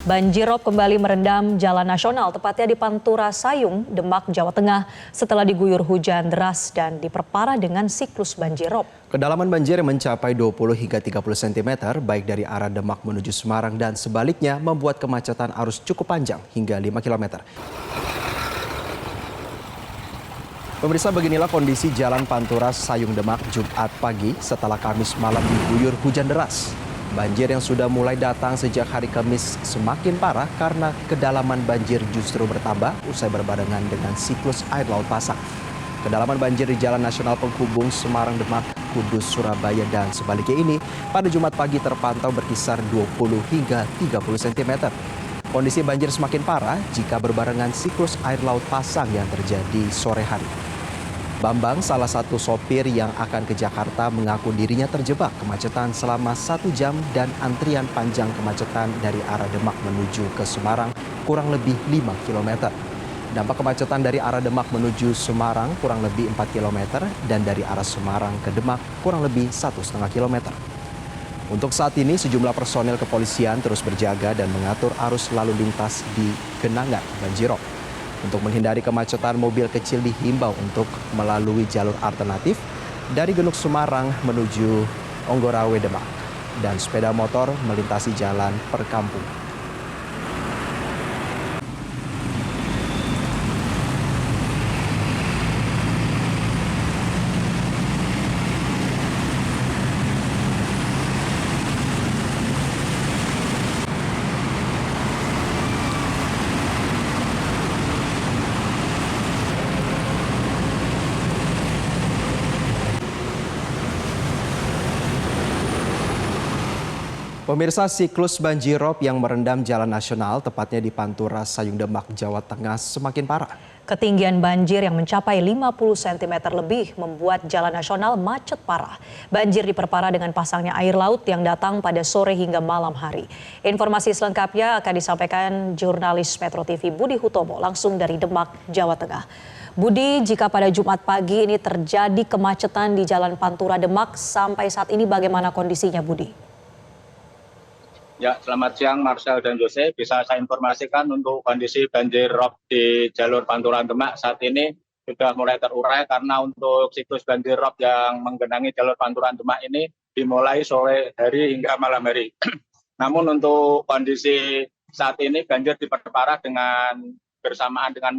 Banjir rob kembali merendam jalan nasional, tepatnya di Pantura Sayung, Demak, Jawa Tengah, setelah diguyur hujan deras dan diperparah dengan siklus banjir rob. Kedalaman banjir mencapai 20 hingga 30 cm, baik dari arah Demak menuju Semarang dan sebaliknya, membuat kemacetan arus cukup panjang hingga 5 km. Pemirsa, beginilah kondisi Jalan Pantura Sayung Demak Jumat pagi setelah Kamis malam diguyur hujan deras. Banjir yang sudah mulai datang sejak hari Kamis semakin parah karena kedalaman banjir justru bertambah usai berbarengan dengan siklus air laut pasang. Kedalaman banjir di Jalan Nasional Penghubung Semarang Demak, Kudus, Surabaya dan sebaliknya ini pada Jumat pagi terpantau berkisar 20 hingga 30 cm. Kondisi banjir semakin parah jika berbarengan siklus air laut pasang yang terjadi sore hari. Bambang, salah satu sopir yang akan ke Jakarta, mengaku dirinya terjebak kemacetan selama 1 jam dan antrian panjang kemacetan dari arah Demak menuju ke Semarang kurang lebih 5 km. Dampak kemacetan dari arah Demak menuju Semarang kurang lebih 4 km dan dari arah Semarang ke Demak kurang lebih 1,5 km. Untuk saat ini sejumlah personel kepolisian terus berjaga dan mengatur arus lalu lintas di genangan banjirop. Untuk menghindari kemacetan, mobil kecil dihimbau untuk melalui jalur alternatif dari Genuk Semarang menuju Onggorawe Demak dan sepeda motor melintasi jalan perkampungan. Pemirsa, siklus banjirop yang merendam jalan nasional, tepatnya di Pantura Sayung Demak, Jawa Tengah, semakin parah. Ketinggian banjir yang mencapai 50 cm lebih membuat jalan nasional macet parah. Banjir diperparah dengan pasangnya air laut yang datang pada sore hingga malam hari. Informasi selengkapnya akan disampaikan jurnalis Metro TV Budi Hutomo langsung dari Demak, Jawa Tengah. Budi, jika pada Jumat pagi ini terjadi kemacetan di Jalan Pantura Demak, sampai saat ini bagaimana kondisinya, Budi? Ya, selamat siang Marcel dan Jose. Bisa saya informasikan untuk kondisi banjir rob di jalur Pantura Demak saat ini sudah mulai terurai karena untuk siklus banjir rob yang menggenangi jalur Pantura Demak ini dimulai sore hari hingga malam hari. Namun untuk kondisi saat ini banjir diperparah dengan bersamaan dengan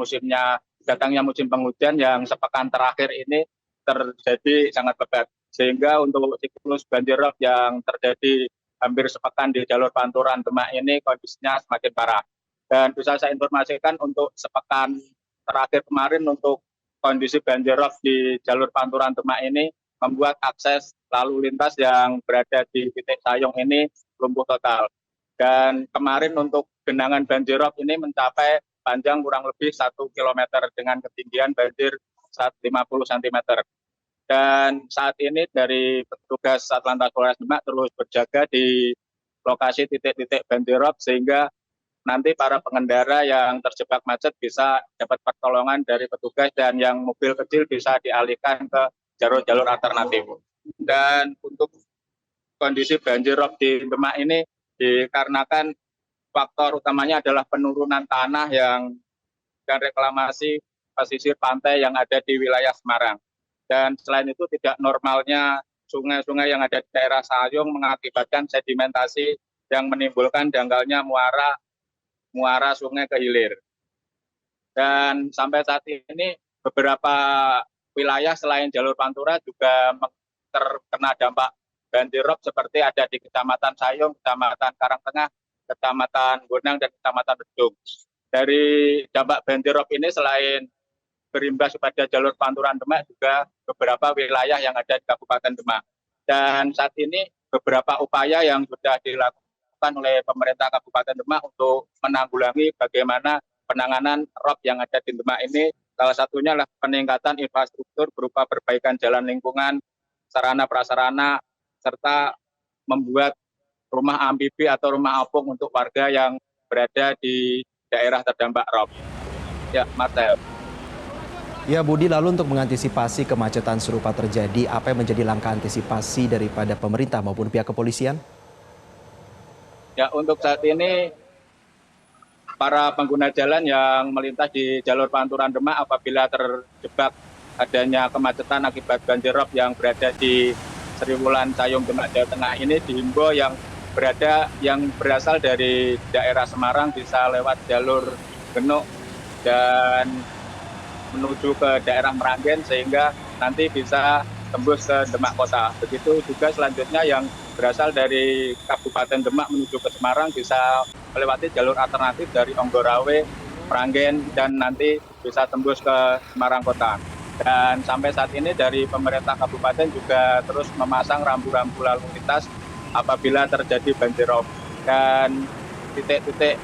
datangnya musim penghujan yang sepekan terakhir ini terjadi sangat lebat. Sehingga untuk siklus banjir rob yang terjadi hampir sepekan di jalur Pantura Demak ini kondisinya semakin parah. Dan bisa saya informasikan untuk sepekan terakhir kemarin untuk kondisi banjir rob di jalur Pantura Demak ini membuat akses lalu lintas yang berada di titik Sayung ini lumpuh total. Dan kemarin untuk genangan banjir rob ini mencapai panjang kurang lebih 1 km dengan ketinggian banjir 50 cm. Dan saat ini dari petugas Satlantas Polres Demak terus berjaga di lokasi titik-titik banjir rob sehingga nanti para pengendara yang terjebak macet bisa dapat pertolongan dari petugas dan yang mobil kecil bisa dialihkan ke jalur-jalur alternatif. Dan untuk kondisi banjir rob di Demak ini dikarenakan faktor utamanya adalah penurunan tanah dan reklamasi pesisir pantai yang ada di wilayah Semarang. Dan selain itu tidak normalnya sungai-sungai yang ada di daerah Sayung mengakibatkan sedimentasi yang menimbulkan dangkalnya muara sungai ke hilir. Dan sampai saat ini beberapa wilayah selain jalur Pantura juga terkena dampak banjir rob seperti ada di Kecamatan Sayung, Kecamatan Karangtengah, Kecamatan Bonang, dan Kecamatan Bedung. Dari dampak banjir rob ini selain berimbas pada jalur Pantura Demak juga beberapa wilayah yang ada di Kabupaten Demak. Dan saat ini beberapa upaya yang sudah dilakukan oleh pemerintah Kabupaten Demak untuk menanggulangi bagaimana penanganan rob yang ada di Demak ini. Salah satunya adalah peningkatan infrastruktur berupa perbaikan jalan lingkungan, sarana prasarana, serta membuat rumah amfibi atau rumah apung untuk warga yang berada di daerah terdampak rob. Ya, Marcel. Ya Budi, lalu untuk mengantisipasi kemacetan serupa terjadi, apa yang menjadi langkah antisipasi daripada pemerintah maupun pihak kepolisian? Ya, untuk saat ini para pengguna jalan yang melintas di jalur Panturan Demak apabila terjebak adanya kemacetan akibat banjir rob yang berada di Sriwulan Sayung Demak Jawa Tengah ini dihimbau yang berasal dari daerah Semarang bisa lewat jalur Genuk dan menuju ke daerah Meranggen sehingga nanti bisa tembus ke Demak Kota. Begitu juga selanjutnya yang berasal dari Kabupaten Demak menuju ke Semarang bisa melewati jalur alternatif dari Onggorawe, Meranggen dan nanti bisa tembus ke Semarang Kota. Dan sampai saat ini dari pemerintah kabupaten juga terus memasang rambu-rambu lalu lintas apabila terjadi banjir rob. Dan titik-titik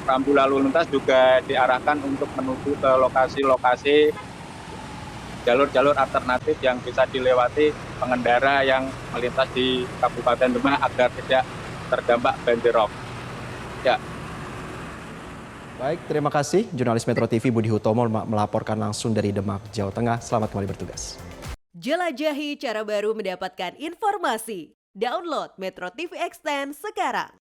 rambu lalu lintas juga diarahkan untuk menuju ke lokasi-lokasi jalur-jalur alternatif yang bisa dilewati pengendara yang melintas di Kabupaten Demak agar tidak terdampak banjir rob. Ya. Baik, terima kasih. Jurnalis Metro TV Budi Hutomo melaporkan langsung dari Demak, Jawa Tengah. Selamat kembali bertugas. Jelajahi cara baru mendapatkan informasi. Download Metro TV Extend sekarang.